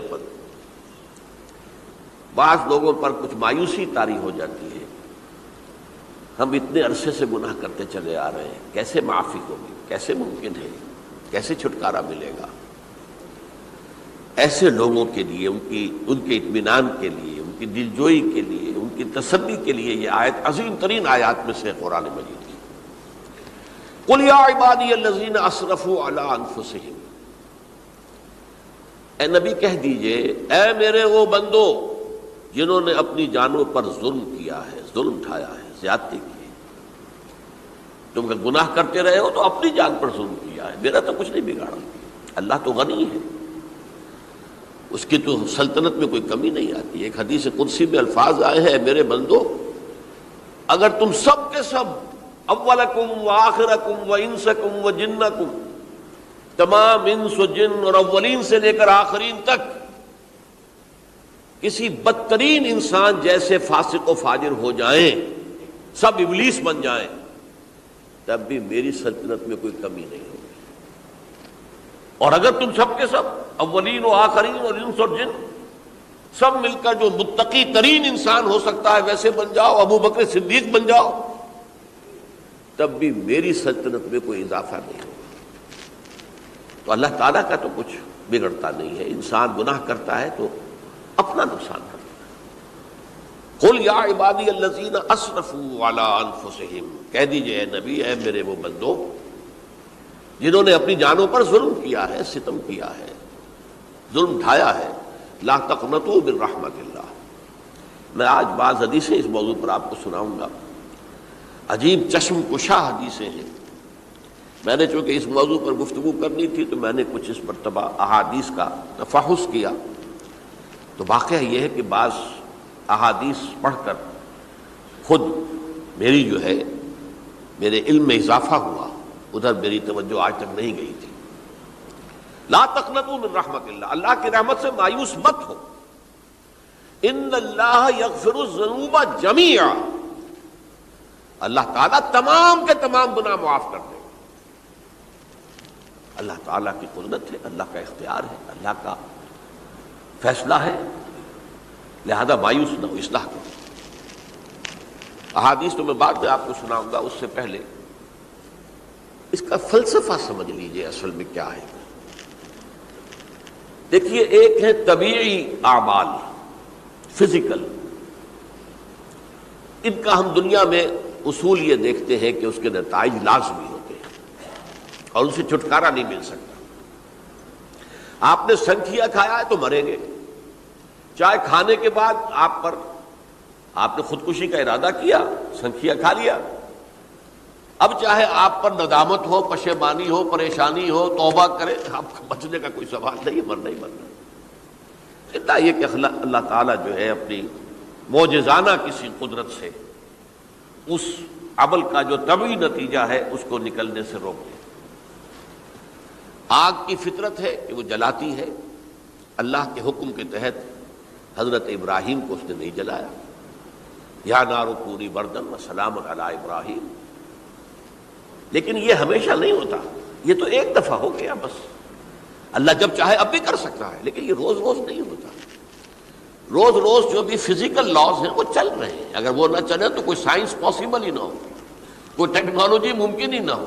پر بعض لوگوں پر کچھ مایوسی طاری ہو جاتی ہے، ہم اتنے عرصے سے گناہ کرتے چلے آ رہے ہیں، کیسے معافی ہوگی، کیسے ممکن ہے، کیسے چھٹکارا ملے گا؟ ایسے لوگوں کے لیے ان کے اطمینان کے لیے، ان کی دلجوئی کے لیے، ان کی تسلی کے لیے یہ آیت عظیم ترین آیات میں سے قرآن مجید کی۔ قل یا عبادی الذین اسرفوا علی انفسہم، اے نبی کہہ دیجئے، اے میرے وہ بندو جنہوں نے اپنی جانوں پر ظلم کیا ہے، ظلم اٹھایا ہے، زیادتی کی ہے۔ تم اگر گناہ کرتے رہے ہو تو اپنی جان پر ظلم کیا ہے، میرا تو کچھ نہیں بگاڑا۔ اللہ تو غنی ہے، اس کی تو سلطنت میں کوئی کمی نہیں آتی۔ ایک حدیث قدسی میں الفاظ آئے ہیں، میرے بندو اگر تم سب کے سب، اولکم و آخرکم و انسکم و جنکم، تمام انس و جن اور اولین سے لے کر آخرین تک کسی بدترین انسان جیسے فاسق و فاجر ہو جائیں، سب ابلیس بن جائیں، تب بھی میری سلطنت میں کوئی کمی نہیں ہوگی۔ اور اگر تم سب کے سب، اولین و آخرین اور انس اور جن، سب مل کر جو متقی ترین انسان ہو سکتا ہے ویسے بن جاؤ، ابو بکر صدیق بن جاؤ، تب بھی میری سلطنت میں کوئی اضافہ نہیں ہوگا۔ تو اللہ تعالیٰ کا تو کچھ بگڑتا نہیں ہے، انسان گناہ کرتا ہے تو اپنا نقصان کرتا ہے۔ قل یا عبادی الذین اسرفوا علی انفسہم، کہہ دیجئے اے نبی، اے میرے وہ بندو جنہوں نے اپنی جانوں پر ظلم کیا ہے، ستم کیا ہے، ظلم اٹھایا ہے، لا تقنطوا من رحمت اللہ۔ میں آج بعض حدیثیں اس موضوع پر آپ کو سناؤں گا، عجیب چشم کشا حدیثیں ہیں۔ میں نے چونکہ اس موضوع پر گفتگو کرنی تھی تو میں نے کچھ اس مرتبہ احادیث کا تفحص کیا، تو واقعہ یہ ہے کہ بعض احادیث پڑھ کر خود میری جو ہے میرے علم میں اضافہ ہوا، ادھر میری توجہ آج تک نہیں گئی تھی۔ لا تقنطوا من رحمت اللہ، اللہ کی رحمت سے مایوس مت ہو۔ ان اللہ یغفر الذنوب جميعا، اللہ تعالیٰ تمام کے تمام گناہ معاف کر دے۔ اللہ تعالیٰ کی قدرت ہے، اللہ کا اختیار ہے، اللہ کا فیصلہ ہے، لہذا مایوس نہ ہو، اصلاح کرو۔ احادیث تو میں بعد میں آپ کو سناؤں گا، اس سے پہلے اس کا فلسفہ سمجھ لیجئے اصل میں کیا ہے۔ دیکھیے، ایک ہے طبیعی اعمال، فزیکل، ان کا ہم دنیا میں اصول یہ دیکھتے ہیں کہ اس کے نتائج لازمی ہوتے ہیں اور ان سے چھٹکارا نہیں مل سکتا۔ آپ نے سنکھیا کھایا ہے تو مریں گے، چائے کھانے کے بعد آپ نے خودکشی کا ارادہ کیا، سنکھیا کھا لیا، اب چاہے آپ پر ندامت ہو، پشیمانی ہو، پریشانی ہو، توبہ کرے، آپ کو بچنے کا کوئی سوال نہیں، مرنا ہی مرنا۔ اتنا یہ کہ اللہ تعالیٰ جو ہے اپنی معجزانہ کسی قدرت سے اس عمل کا جو طبعی نتیجہ ہے اس کو نکلنے سے روک دے۔ آگ کی فطرت ہے کہ وہ جلاتی ہے، اللہ کے حکم کے تحت حضرت ابراہیم کو اس نے نہیں جلایا، یا نار کونی بردن وسلام علی ابراہیم۔ لیکن یہ ہمیشہ نہیں ہوتا، یہ تو ایک دفعہ ہو گیا بس۔ اللہ جب چاہے اب بھی کر سکتا ہے، لیکن یہ روز روز نہیں ہوتا۔ روز روز جو بھی فزیکل لاز ہیں وہ چل رہے ہیں، اگر وہ نہ چلے تو کوئی سائنس پاسبل ہی نہ ہو، کوئی ٹیکنالوجی ممکن ہی نہ ہو۔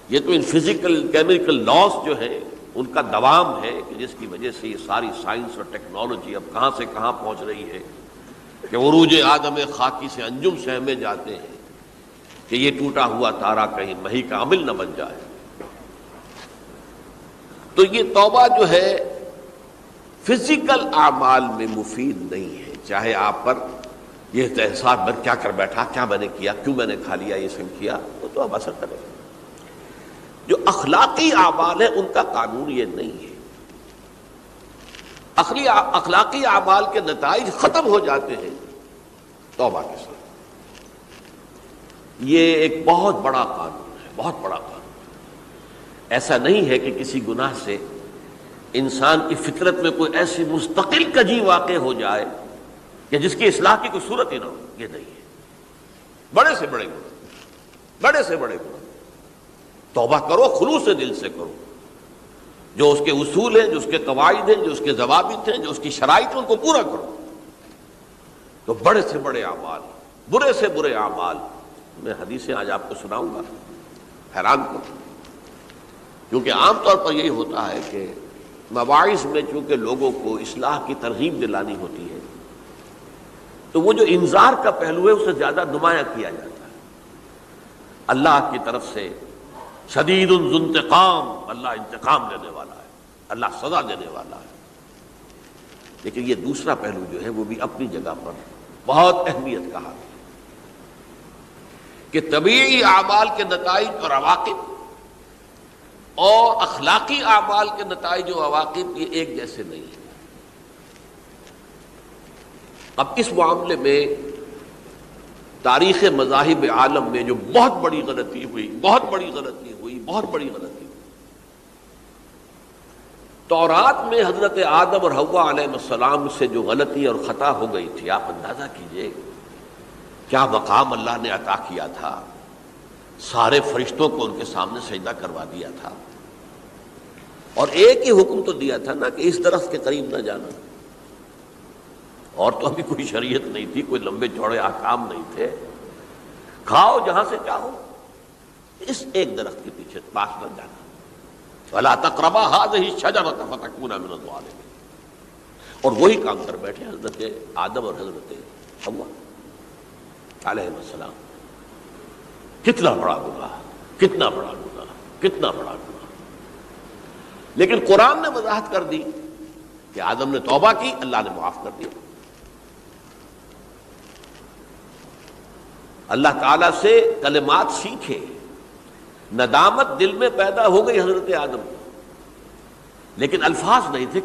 یہ تو ان فزیکل کیمیکل لاز جو ہیں ان کا دوام ہے کہ جس کی وجہ سے یہ ساری سائنس اور ٹیکنالوجی اب کہاں سے کہاں پہنچ رہی ہے کہ عروج آدم خاکی سے انجم سہمے جاتے ہیں کہ یہ ٹوٹا ہوا تارا کہیں مہی کا عمل نہ بن جائے۔ تو یہ توبہ جو ہے فزیکل اعمال میں مفید نہیں ہے، چاہے آپ پر یہ احساس میں کیا کر بیٹھا، کیا میں نے کیا، کیوں میں نے کھا لیا یہ سنکھیا، وہ تو اب اثر کرے گا۔ جو اخلاقی اعمال ہیں ان کا قانون یہ نہیں ہے۔ اخلاقی اعمال کے نتائج ختم ہو جاتے ہیں توبہ کے ساتھ۔ یہ ایک بہت بڑا قانون ہے، بہت بڑا قانون۔ ایسا نہیں ہے کہ کسی گناہ سے انسان کی فطرت میں کوئی ایسی مستقل کجی واقع ہو جائے کہ جس کی اصلاح کی کوئی صورت ہی نہ ہو، یہ نہیں ہے۔ بڑے سے بڑے گناہ، بڑے سے بڑے گناہ توبہ کرو، خلوص دل سے کرو، جو اس کے اصول ہیں، جو اس کے قواعد ہیں، جو اس کے ضوابط ہیں، جو اس کی شرائط ہیں، ان کو پورا کرو۔ تو بڑے سے بڑے اعمال، برے سے برے اعمال، میں حدیثیں آج آپ کو سناؤں گا، حیران کو، کیونکہ عام طور پر یہی ہوتا ہے کہ مواعظ میں چونکہ لوگوں کو اصلاح کی ترغیب دلانی ہوتی ہے، تو وہ جو انذار کا پہلو ہے اسے زیادہ نمایاں کیا جاتا ہے۔ اللہ کی طرف سے شدید ذو انتقام، اللہ انتقام لینے والا ہے، اللہ سزا دینے والا ہے۔ لیکن یہ دوسرا پہلو جو ہے وہ بھی اپنی جگہ پر بہت اہمیت کا حامل ہے کہ طبیعی اعمال کے نتائج اور عواقب اور اخلاقی اعمال کے نتائج و عواقب یہ ایک جیسے نہیں ہیں۔ اب اس معاملے میں تاریخ مذاہب عالم میں جو بہت بڑی غلطی ہوئی، تورات میں حضرت آدم اور حوا علیہ السلام سے جو غلطی اور خطا ہو گئی تھی، آپ اندازہ کیجئے کیا مقام اللہ نے عطا کیا تھا، سارے فرشتوں کو ان کے سامنے سجدہ کروا دیا تھا، اور ایک ہی حکم تو دیا تھا نا کہ اس درخت کے قریب نہ جانا، اور تو ابھی کوئی شریعت نہیں تھی، کوئی لمبے چوڑے احکام نہیں تھے، کھاؤ جہاں سے چاہو، اس ایک درخت کے پیچھے پاس نہ جانا، وَلَا تَقْرَبَا هَٰذِهِ الشَّجَرَةَ فَتَكُونَا مِنَ الظَّالِمِينَ۔ اور وہی کام کر بیٹھے حضرت آدم اور حضرت حوا علیہ السلام۔ کتنا بڑا گناہ، کتنا بڑا گناہ، کتنا بڑا گناہ۔ لیکن قرآن نے وضاحت کر دی کہ آدم نے توبہ کی، اللہ نے معاف کر دیا۔ اللہ تعالیٰ سے کلمات سیکھے، ندامت دل میں پیدا ہو گئی حضرت آدم کو، لیکن الفاظ نہیں تھے،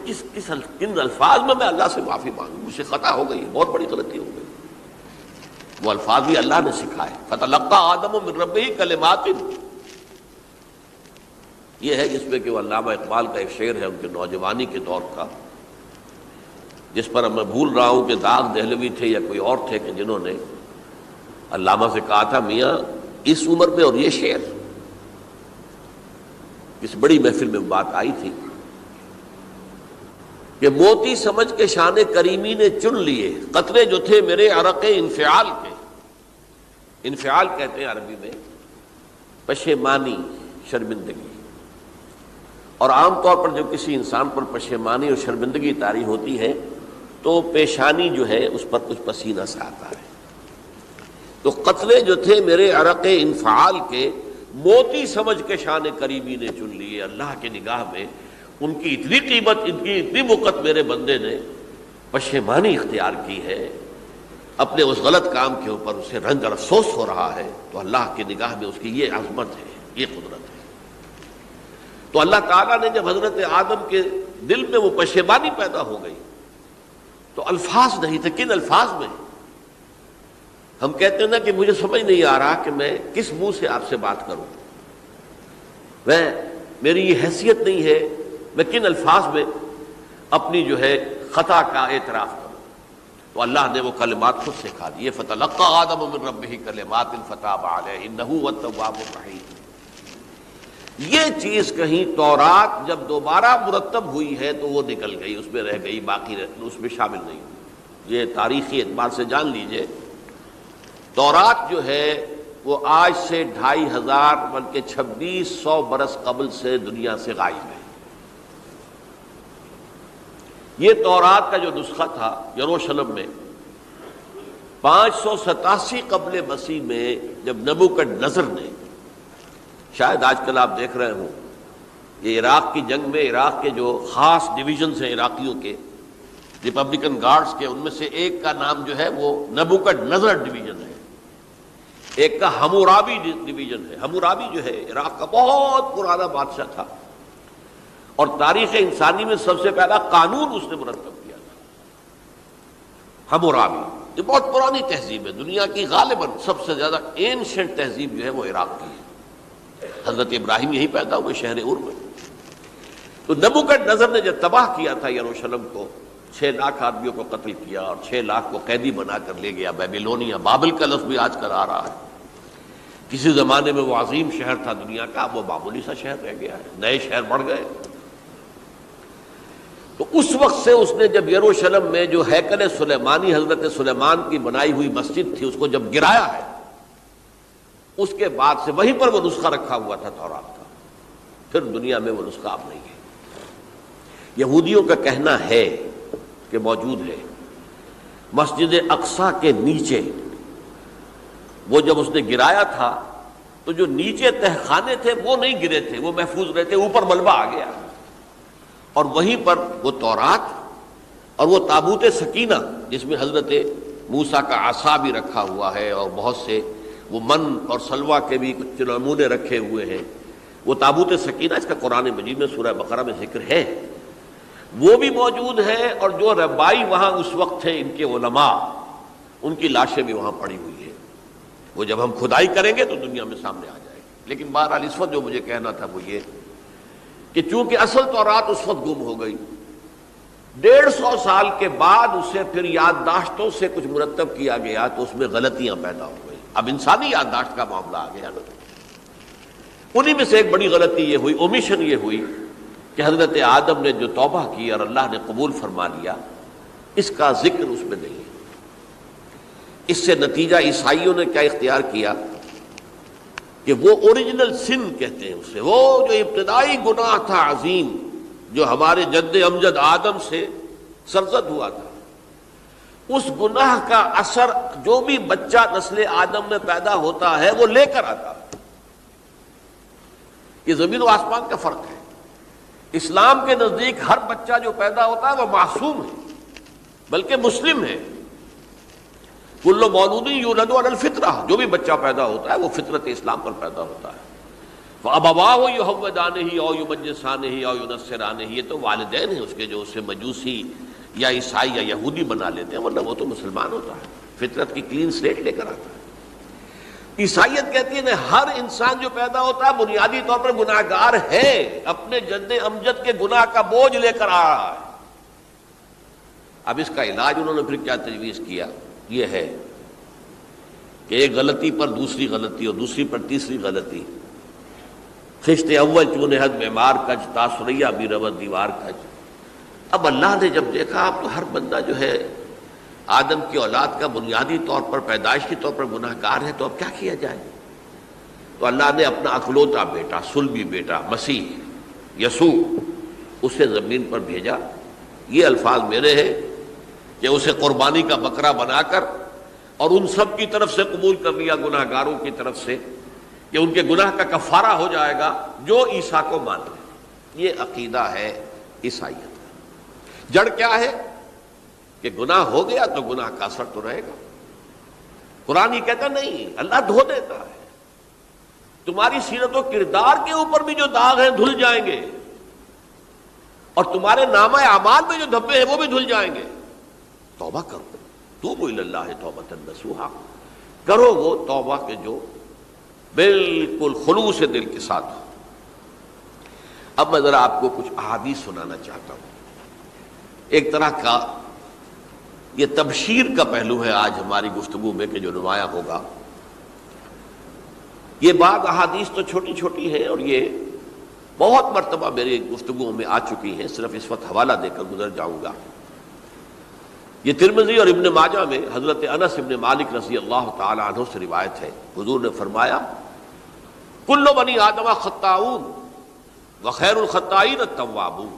کن الفاظ میں اللہ سے معافی مانگوں، مجھ سے خطا ہو گئی، بہت بڑی غلطی ہو گئی۔ وہ الفاظ بھی اللہ نے سکھائے، فَتَلَقَّىٰ آدَمُ مِن رَبِّهِ كَلِمَاتٍ۔ یہ ہے جس میں کہ وہ علامہ اقبال کا ایک شعر ہے ان کے نوجوانی کے دور کا، جس پر میں بھول رہا ہوں کہ داغ دہلوی تھے یا کوئی اور تھے کہ جنہوں نے علامہ سے کہا تھا، میاں اس عمر میں اور یہ شعر، اس بڑی محفل میں بات آئی تھی کہ موتی سمجھ کے شان کریمی نے چن لیے قطرے جو تھے میرے عرق انفعال کے۔ انفعال کہتے ہیں عربی میں پشیمانی، شرمندگی، اور عام طور پر جب کسی انسان پر پشیمانی اور شرمندگی طاری ہوتی ہے تو پیشانی جو ہے اس پر کچھ پسینہ سا آتا ہے۔ تو قطرے جو تھے میرے عرق انفعال کے، موتی سمجھ کے شان کریمی نے چن لیے۔ اللہ کی نگاہ میں ان کی اتنی قیمت، ان کی اتنی وقت میرے بندے نے پشیمانی اختیار کی ہے، اپنے اس غلط کام کے اوپر اسے رنج اور افسوس ہو رہا ہے، تو اللہ کی نگاہ میں اس کی یہ عظمت ہے، یہ قدرت ہے۔ تو اللہ تعالیٰ نے جب حضرت آدم کے دل میں وہ پشیمانی پیدا ہو گئی تو الفاظ نہیں تھے، کن الفاظ میں؟ ہم کہتے ہیں نا کہ مجھے سمجھ نہیں آ رہا کہ میں کس منہ سے آپ سے بات کروں، میری یہ حیثیت نہیں ہے، میں کن الفاظ میں اپنی جو ہے خطا کا اعتراف کروں۔ تو اللہ نے وہ کلمات خود سکھا دیے، فَتَلَقَّىٰ آدَمُ مِن رَبِّهِ كَلِمَاتٍ فَتَابَ عَلَيْهِ إِنَّهُ هُوَ التَّوَّابُ الرَّحِيمُ۔ یہ چیز کہیں تورات جب دوبارہ مرتب ہوئی ہے تو وہ نکل گئی، اس میں رہ گئی، باقی اس میں شامل نہیں ہوئی۔ یہ تاریخی اعتبار سے جان لیجئے، تورات جو ہے وہ آج سے 2500 بلکہ 2600 برس قبل سے دنیا سے غائب ہے۔ یہ تورات کا جو نسخہ تھا یروشلم میں 587 قبل مسیح میں، جب نبوکدنضر نے، شاید آج کل آپ دیکھ رہے ہوں، یہ عراق کی جنگ میں عراق کے جو خاص ڈویژنز ہیں عراقیوں کے، ریپبلکن گارڈز کے، ان میں سے ایک کا نام جو ہے وہ نبوکدنضر ڈویژن ہے، ایک کا حمورابی ڈویژن ہے۔ حمورابی جو ہے عراق کا بہت پرانا بادشاہ تھا، اور تاریخ انسانی میں سب سے پہلا قانون اس نے مرتب کیا تھا، حمورابی۔ یہ بہت پرانی تہذیب ہے، دنیا کی غالباً سب سے زیادہ اینشنٹ تہذیب جو ہے وہ عراق کی ہے۔ حضرت ابراہیم یہی پیدا ہوئے شہر عور میں۔ تو نبوکدنضر نے جب تباہ کیا تھا یروشلم کو، 6 لاکھ آدمیوں کو قتل کیا اور 6 لاکھ کو قیدی بنا کر لے گیا بیبیلونیا، بابل کا لفظ بھی آج کل آ رہا ہے۔ کسی زمانے میں وہ عظیم شہر تھا دنیا کا، اب وہ معمولی سا شہر رہ گیا ہے، نئے شہر بڑھ گئے۔ تو اس وقت سے اس نے جب یروشلم میں جو ہیکل سلیمانی حضرت سلیمان کی بنائی ہوئی مسجد تھی اس کو جب گرایا ہے، اس کے بعد سے وہیں پر وہ نسخہ رکھا ہوا تھا تورات کا، پھر دنیا میں وہ نسخہ اب نہیں ہے۔ یہودیوں کا کہنا ہے کہ موجود ہے، مسجد اقصی کے نیچے وہ جب اس نے گرایا تھا تو جو نیچے تہخانے تھے وہ نہیں گرے تھے، وہ محفوظ رہے تھے، اوپر ملبہ آ گیا، اور وہیں پر وہ تورات اور وہ تابوت سکینہ جس میں حضرت موسیٰ کا عصا بھی رکھا ہوا ہے اور بہت سے وہ من اور سلوہ کے بھی کچھ نمونے رکھے ہوئے ہیں، وہ تابوت سکینہ اس کا قرآن مجید میں سورہ بقرہ میں ذکر ہے، وہ بھی موجود ہے، اور جو ربائی وہاں اس وقت تھے ان کے علماء، ان کی لاشیں بھی وہاں پڑی ہوئی ہیں، وہ جب ہم کھدائی کریں گے تو دنیا میں سامنے آ جائے گی۔ لیکن بہرحال اس وقت جو مجھے کہنا تھا وہ یہ کہ چونکہ اصل تورات اس وقت گم ہو گئی، 150 سال کے بعد اسے پھر یادداشتوں سے کچھ مرتب کیا گیا تو اس میں غلطیاں پیدا ہو گئی، اب انسانی یادداشت کا معاملہ آ گیا نا۔ انہی میں سے ایک بڑی غلطی یہ ہوئی، اومیشن یہ ہوئی کہ حضرت آدم نے جو توبہ کی اور اللہ نے قبول فرما لیا، اس کا ذکر اس میں نہیں ہے۔ اس سے نتیجہ عیسائیوں نے کیا اختیار کیا کہ وہ اوریجنل سن کہتے ہیں اسے، وہ جو ابتدائی گناہ تھا عظیم جو ہمارے جد امجد آدم سے سرزد ہوا تھا، اس گناہ کا اثر جو بھی بچہ نسل آدم میں پیدا ہوتا ہے وہ لے کر آتا ہے۔ یہ زمین و آسمان کا فرق ہے۔ اسلام کے نزدیک ہر بچہ جو پیدا ہوتا ہے وہ معصوم ہے، بلکہ مسلم ہے۔ کل مولود یولد علی الفطرہ، جو بھی بچہ پیدا ہوتا ہے وہ فطرت اسلام پر پیدا ہوتا ہے۔ فَأَبَوَاهُ يُهَوِّدَانِهِ أَوْ يُمَجِّسَانِهِ أَوْ يُنَصِّرَانِهِ، یہ تو والدین ہیں اس کے جو اسے مجوسی یا عیسائی یا یہودی بنا لیتے ہیں، ورنہ وہ تو مسلمان ہوتا ہے، فطرت کی کلین سلیٹ لے کر آتا ہے۔ عیسائیت کہتی ہے ہر انسان جو پیدا ہوتا ہے بنیادی طور پر گناہگار ہے، اپنے جد امجد کے گناہ کا بوجھ لے کر آ رہا ہے۔ اب اس کا علاج انہوں نے پھر کیا تجویز کیا، یہ ہے کہ ایک غلطی پر دوسری غلطی اور دوسری پر تیسری غلطی، خشت اول چون حد معمار کج تاثریہ بھی رود دیوار کج۔ اب اللہ نے جب دیکھا اب تو ہر بندہ جو ہے آدم کی اولاد کا بنیادی طور پر پیدائشی طور پر گناہ گار ہے، تو اب کیا کیا جائے؟ تو اللہ نے اپنا اکلوتا بیٹا، صلبی بیٹا مسیح یسوع اسے زمین پر بھیجا۔ یہ الفاظ میرے ہیں کہ اسے قربانی کا بکرا بنا کر اور ان سب کی طرف سے قبول کر لیا، گناہ گاروں کی طرف سے، کہ ان کے گناہ کا کفارہ ہو جائے گا جو عیسیٰ کو مانے۔ یہ عقیدہ ہے عیسائیت۔ جڑ کیا ہے کہ گناہ ہو گیا تو گناہ کا اثر تو رہے گا۔ قرآن یہ کہتا نہیں، اللہ دھو دیتا ہے، تمہاری سیرت و کردار کے اوپر بھی جو داغ ہیں دھل جائیں گے، اور تمہارے نامہ اعمال میں جو دھبے ہیں وہ بھی دھل جائیں گے۔ توبہ کرو، توبوا الی اللہ توبۃ نصوحا، کرو وہ توبہ کے جو بالکل خلوص دل کے ساتھ ہو۔ اب میں ذرا آپ کو کچھ احادیث سنانا چاہتا ہوں۔ ایک طرح کا یہ تبشیر کا پہلو ہے آج ہماری گفتگو میں کہ جو نمایاں ہوگا۔ یہ بعض احادیث تو چھوٹی چھوٹی ہیں اور یہ بہت مرتبہ میری گفتگو میں آ چکی ہیں، صرف اس وقت حوالہ دے کر گزر جاؤں گا۔ یہ ترمذی اور ابن ماجہ میں حضرت انس ابن مالک رضی اللہ تعالی عنہ سے روایت ہے، حضور نے فرمایا کل بنی آدم خطاؤون وخیر الخطائین التوابون،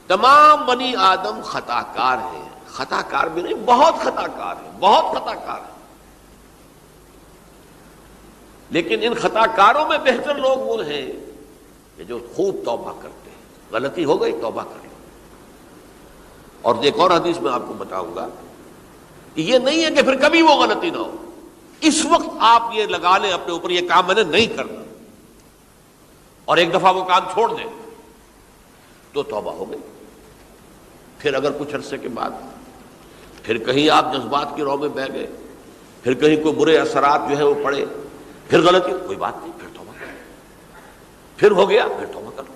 تمام بنی آدم خطا کار ہیں، خطا کار بھی نہیں، بہت خطا کار ہیں، بہت خطا کار ہیں، لیکن ان خطا کاروں میں بہتر لوگ وہ ہیں کہ جو خوب توبہ کرتے ہیں۔ غلطی ہو گئی توبہ کر لو۔ اور ایک اور حدیث میں آپ کو بتاؤں گا کہ یہ نہیں ہے کہ پھر کبھی وہ غلطی نہ ہو، اس وقت آپ یہ لگا لیں اپنے اوپر یہ کام میں نے نہیں کرنا، اور ایک دفعہ وہ کام چھوڑ دیں تو توبہ ہو گئی۔ پھر اگر کچھ عرصے کے بعد پھر کہیں آپ جذبات کی رو میں بہہ گئے، پھر کہیں کوئی برے اثرات جو ہے وہ پڑے، پھر غلطی، کوئی بات نہیں، پھر توبہ کرو، پھر ہو گیا پھر توبہ کرو۔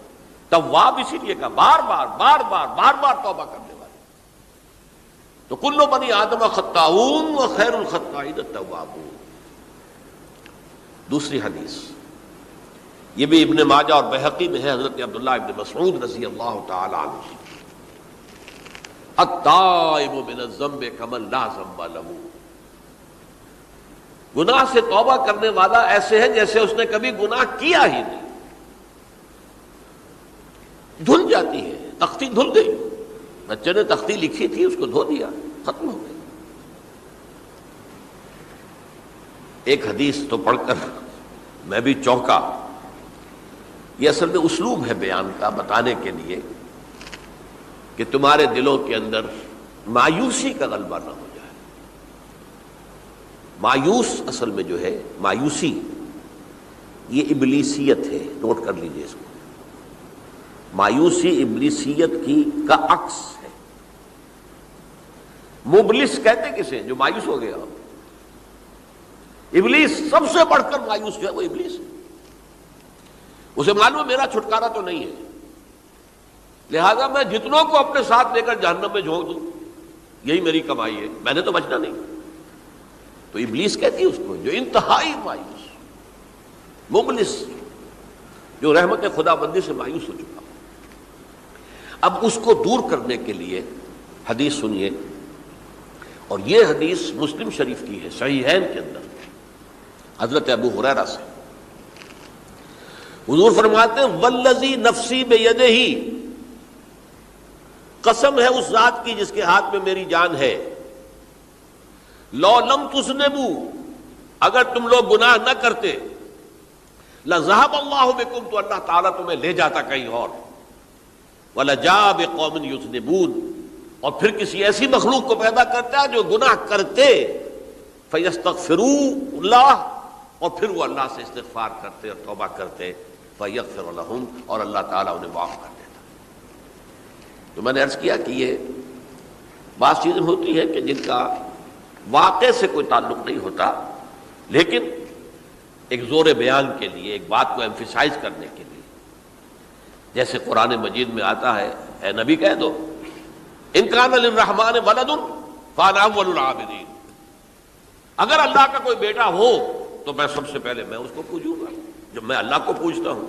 تواب اسی لیے کہا بار بار بار بار بار بار توبہ کرنے والے۔ تو کل بنی آدم خطاؤون وخیر الخطائین التوابون۔ دوسری حدیث یہ بھی ابن ماجہ اور بہقی میں ہے حضرت عبداللہ ابن مسعود رضی اللہ تعالی عنہ، التائب من الذنب کمن لا ذنب لہ، گناہ سے توبہ کرنے والا ایسے ہے جیسے اس نے کبھی گناہ کیا ہی نہیں۔ دھل جاتی ہے، تختی دھل گئی، بچے نے تختی لکھی تھی اس کو دھو دیا، ختم ہو گئی۔ ایک حدیث تو پڑھ کر میں بھی چونکا، یہ اصل میں اسلوب ہے بیان کا، بتانے کے لیے کہ تمہارے دلوں کے اندر مایوسی کا غلبہ نہ ہو جائے۔ مایوس اصل میں جو ہے مایوسی، یہ ابلیسیت ہے، نوٹ کر لیجئے اس کو۔ مایوسی ابلیسیت کا عکس ہے۔ مبلس کہتے کسے؟ جو مایوس ہو گیا۔ ابلیس سب سے بڑھ کر مایوس جو ہے وہ ابلیس ہے، اسے معلوم ہے میرا چھٹکارا تو نہیں ہے، لہذا میں جتنوں کو اپنے ساتھ لے کر جہنم میں جھونک دوں، یہی میری کمائی ہے، میں نے تو بچنا نہیں۔ تو ابلیس کہتی ہے اس کو جو انتہائی مایوس، مبلس، جو رحمت خدا بندی سے مایوس ہو چکا۔ اب اس کو دور کرنے کے لیے حدیث سنیے، اور یہ حدیث مسلم شریف کی ہے، صحیحین کے اندر، حضرت ابو ہریرہ سے۔ حضور فرماتے ہیں والذی نفسی بیدہ، قسم ہے اس ذات کی جس کے ہاتھ میں میری جان ہے، لو لم تذنبوا، اگر تم لوگ گناہ نہ کرتے، لذهب اللہ بکم، تو اللہ تعالیٰ تمہیں لے جاتا کہیں اور، ولجاء بقوم یذنبون، اور پھر کسی ایسی مخلوق کو پیدا کرتا جو گناہ کرتے، فیستغفروا اللہ، اور پھر وہ اللہ سے استغفار کرتے اور توبہ کرتے، فیغفر لہم، اور اللہ تعالیٰ انہیں معاف کر دیتا۔ تو میں نے عرض کیا کہ یہ بعض چیزیں ہوتی ہیں کہ جن کا واقع سے کوئی تعلق نہیں ہوتا، لیکن ایک زور بیان کے لیے، ایک بات کو ایمفیسائز کرنے کے لیے، جیسے قرآن مجید میں آتا ہے، اے نبی کہہ دو ان کان للرحمن ولد فانا اول العابدین، اگر اللہ کا کوئی بیٹا ہو تو میں سب سے پہلے میں اس کو پوجوں گا، جب میں اللہ کو پوجتا ہوں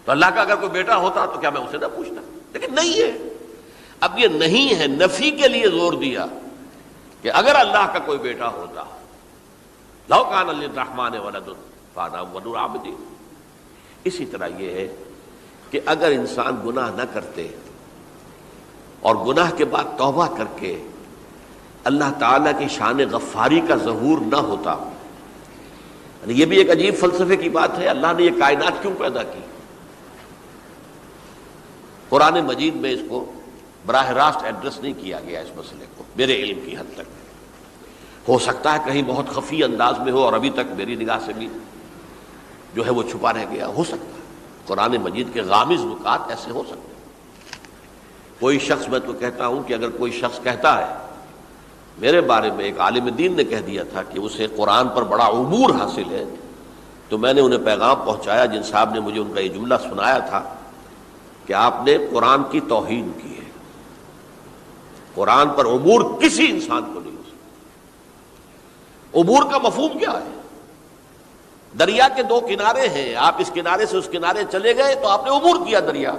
تو اللہ کا اگر کوئی بیٹا ہوتا تو کیا میں اسے نہ پوچھتا؟ لیکن نہیں ہے۔ اب یہ نہیں ہے، نفی کے لیے زور دیا کہ اگر اللہ کا کوئی بیٹا ہوتا، لو کان للرحمن ولد فانا اول العابدین۔ اسی طرح یہ ہے کہ اگر انسان گناہ نہ کرتے اور گناہ کے بعد توبہ کر کے اللہ تعالیٰ کی شان غفاری کا ظہور نہ ہوتا، یہ بھی ایک عجیب فلسفے کی بات ہے، اللہ نے یہ کائنات کیوں پیدا کی؟ قرآن مجید میں اس کو براہ راست ایڈریس نہیں کیا گیا، اس مسئلے کو میرے علم کی حد تک۔ ہو سکتا ہے کہیں بہت خفی انداز میں ہو اور ابھی تک میری نگاہ سے بھی جو ہے وہ چھپا رہ گیا، ہو سکتا ہے قرآن مجید کے غامض نکات ایسے ہو سکتے ہیں۔ کوئی شخص، میں تو کہتا ہوں کہ اگر کوئی شخص کہتا ہے، میرے بارے میں ایک عالم دین نے کہہ دیا تھا کہ اسے قرآن پر بڑا عبور حاصل ہے، تو میں نے انہیں پیغام پہنچایا، جن صاحب نے مجھے ان کا یہ جملہ سنایا تھا کہ آپ نے قرآن کی توہین کی ہے، قرآن پر عبور کسی انسان کو نہیں ہو سکتا۔ عبور کا مفہوم کیا ہے؟ دریا کے دو کنارے ہیں، آپ اس کنارے سے اس کنارے چلے گئے تو آپ نے عبور کیا دریا۔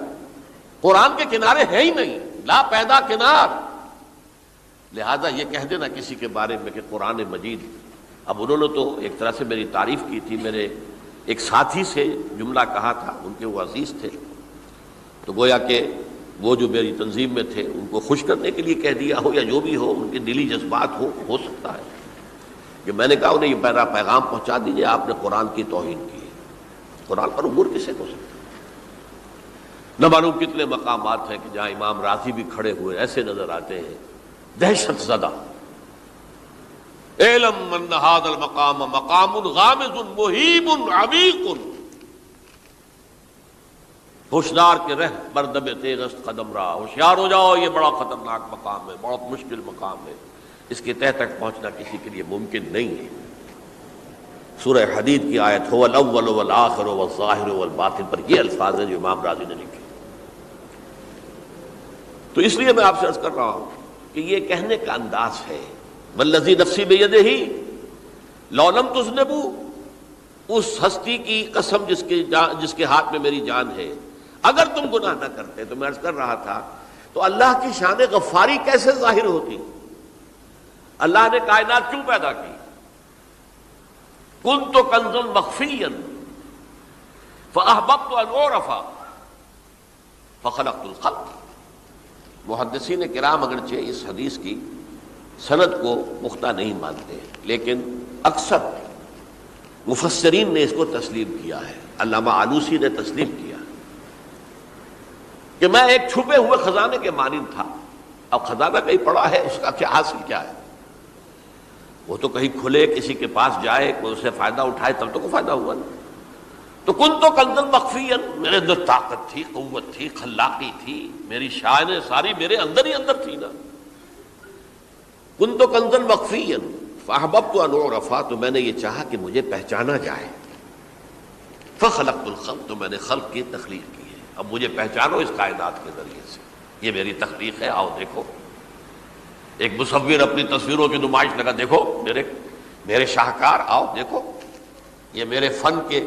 قرآن کے کنارے ہے ہی نہیں، لا پیدا کنار۔ لہذا یہ کہہ دینا کسی کے بارے میں کہ قرآن مجید، اب انہوں نے تو ایک طرح سے میری تعریف کی تھی، میرے ایک ساتھی سے جملہ کہا تھا، ان کے وہ عزیز تھے، تو گویا کہ وہ جو میری تنظیم میں تھے ان کو خوش کرنے کے لیے کہہ دیا ہو، یا جو بھی ہو، ان کے دلی جذبات ہو سکتا ہے کہ میں نے کہا انہیں یہ میرا پیغام پہنچا دیجیے، آپ نے قرآن کی توہین کی ہے۔ قرآن پر عبور کسے ہو سکتا ہے؟ نہ معلوم کتنے مقامات ہیں کہ جہاں امام راضی بھی کھڑے ہوئے ایسے نظر آتے ہیں، دہشت زدہ، اعلم ان ھذا المقام مقام غامض مہیب عمیق، ہوشیار کے رہ بردب تیغست قدم رہا، ہوشیار ہو جاؤ، یہ بڑا خطرناک مقام ہے، بہت مشکل مقام ہے، اس کے تہ تک پہنچنا کسی کے لیے ممکن نہیں ہے۔ سورہ حدید کی آیت هو الاول والآخر والظاہر والباطن پر یہ الفاظ ہیں جو امام راضی نے لکھے۔ تو اس لیے میں آپ سے عرض کر رہا ہوں کہ یہ کہنے کا انداز ہے، والذی نفسی بیدہ لو لم تذنبوا، اس ہستی کی قسم جس کے ہاتھ میں میری جان ہے، اگر تم گناہ نہ کرتے، تو میں عرض کر رہا تھا تو اللہ کی شان غفاری کیسے ظاہر ہوتی؟ اللہ نے کائنات کیوں پیدا کی؟ کنت کنز مخفیا فاحببت ان اعرف فخلقت الخلق۔ محدثین کرام اگرچہ اس حدیث کی سند کو پختہ نہیں مانتے، لیکن اکثر مفسرین نے اس کو تسلیم کیا ہے۔ علامہ آلوسی نے تسلیم کیا کہ میں ایک چھپے ہوئے خزانے کے مانند تھا۔ اب خزانہ کہیں پڑا ہے، اس کا کیا حاصل کیا ہے؟ وہ تو کہیں کھلے، کسی کے پاس جائے، کوئی اسے فائدہ اٹھائے، تب تو کوئی فائدہ ہوا نا۔ تو کن تو کنزن مخفیا، میرے اندر طاقت تھی، قوت تھی، خلاقی تھی، میری شانیں ساری میرے اندر ہی اندر تھی نا۔ کن تو کنزن مخفیا فاحببت ان اعرف، تو میں نے یہ چاہا کہ مجھے پہچانا جائے۔ فخلقت الخلق، تو میں نے خلق کی تخلیق کی ہے۔ اب مجھے پہچانو اس کائنات کے ذریعے سے، یہ میری تخلیق ہے، آؤ دیکھو۔ ایک مصور اپنی تصویروں کی نمائش لگا، دیکھو میرے شاہکار، آؤ دیکھو، یہ میرے فن کے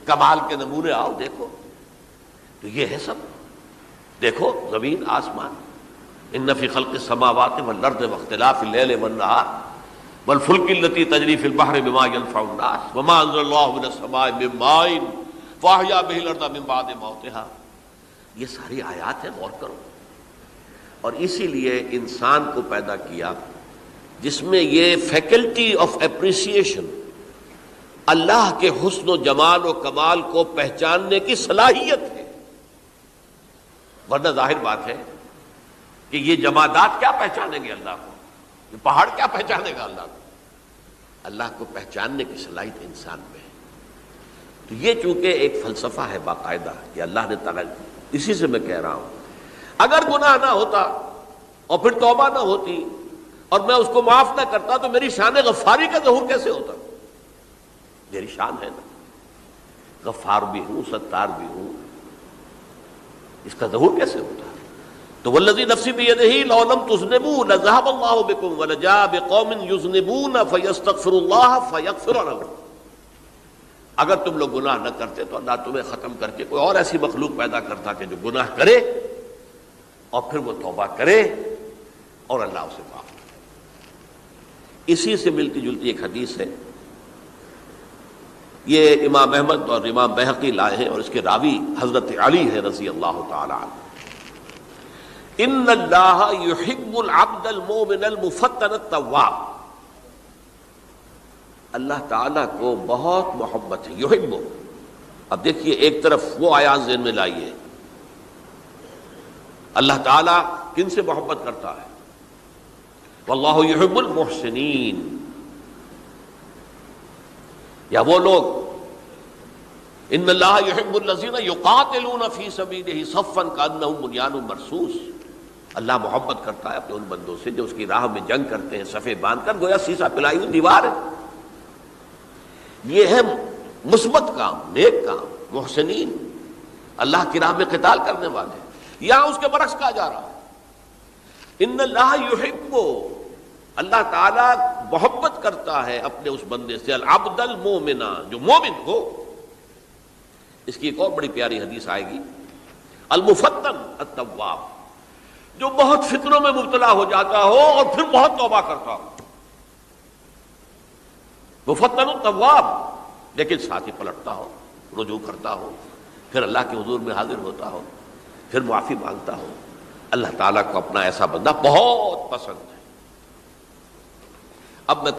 کمال کے نمونے، آؤ دیکھو۔ تو یہ ہے سب، دیکھو زمین آسمان، ان فی خلق السماوات والارض واختلاف اللیل والنہار والفلک التی تجری فی البحر بما ینفع الناس وما انزل اللہ من السماء من ماء فاحیا بہ الارض من بعد موتها۔ یہ ساری آیات ہیں، غور کرو۔ اور اسی لیے انسان کو پیدا کیا جس میں یہ فیکلٹی آف اپریسیشن، اللہ کے حسن و جمال و کمال کو پہچاننے کی صلاحیت ہے۔ ورنہ ظاہر بات ہے کہ یہ جمادات کیا پہچانیں گے اللہ کو، یہ پہاڑ کیا پہچانے گا اللہ کو؟ اللہ کو پہچاننے کی صلاحیت انسان میں ہے۔ تو یہ چونکہ ایک فلسفہ ہے باقاعدہ کہ اللہ نے تعالیٰ، اسی سے میں کہہ رہا ہوں اگر گناہ نہ ہوتا اور پھر توبہ نہ ہوتی اور میں اس کو معاف نہ کرتا تو میری شان غفاری کا ظہور کیسے ہوتا؟ میری شان ہے نا، غفار بھی ہوں، ستار بھی ہوں، اس کا ظہور کیسے ہوتا؟ تو والذی نفسی بیدہ لو لم تذنبوا لذهب اللہ بکم ولجاء بقوم یذنبون فیستغفر اللہ فیغفر لهم۔ اگر تم لوگ گناہ نہ کرتے تو اللہ تمہیں ختم کر کے کوئی اور ایسی مخلوق پیدا کرتا کہ جو گناہ کرے اور پھر وہ توبہ کرے اور اللہ اسے معاف کرے۔ اسی سے ملتی جلتی ایک حدیث ہے، یہ امام احمد اور امام بہقی لائے ہیں، اور اس کے راوی حضرت علی ہے رضی اللہ تعالی عنہ۔ ان اللہ یحب العبد المؤمن المفتن التواب، اللہ تعالیٰ کو بہت محبت ہے، یحب۔ اب دیکھیے ایک طرف وہ آیات ذہن میں لائیے، اللہ تعالیٰ کن سے محبت کرتا ہے؟ واللہ یحب المحسنین، یا وہ لوگ ان اللہ یحب الذین یقاتلون فی سبیلہ صفا کانہم بنیان مرصوص، اللہ محبت کرتا ہے اپنے ان بندوں سے جو اس کی راہ میں جنگ کرتے ہیں صفے باندھ کر، گویا سیسا پلائی ہوئی دیوار ہے۔ یہ ہے مثبت کام، نیک کام، محسنین، اللہ کی راہ میں قتال کرنے والے۔ یہاں اس کے برعکس کہا جا رہا ہے ان اللہ یحب، اللہ تعالیٰ محبت کرتا ہے اپنے اس بندے سے، العبد المومن، جو مومن ہو۔ اس کی ایک اور بڑی پیاری حدیث آئے گی، المفتن التواب، جو بہت فتنوں میں مبتلا ہو جاتا ہو اور پھر بہت توبہ کرتا ہو، مفتن التواب، لیکن ساتھ ہی پلٹتا ہو، رجوع کرتا ہو، پھر اللہ کے حضور میں حاضر ہوتا ہو، پھر معافی مانگتا ہو۔ اللہ تعالیٰ کو اپنا ایسا بندہ بہت پسند ہے۔ اب میں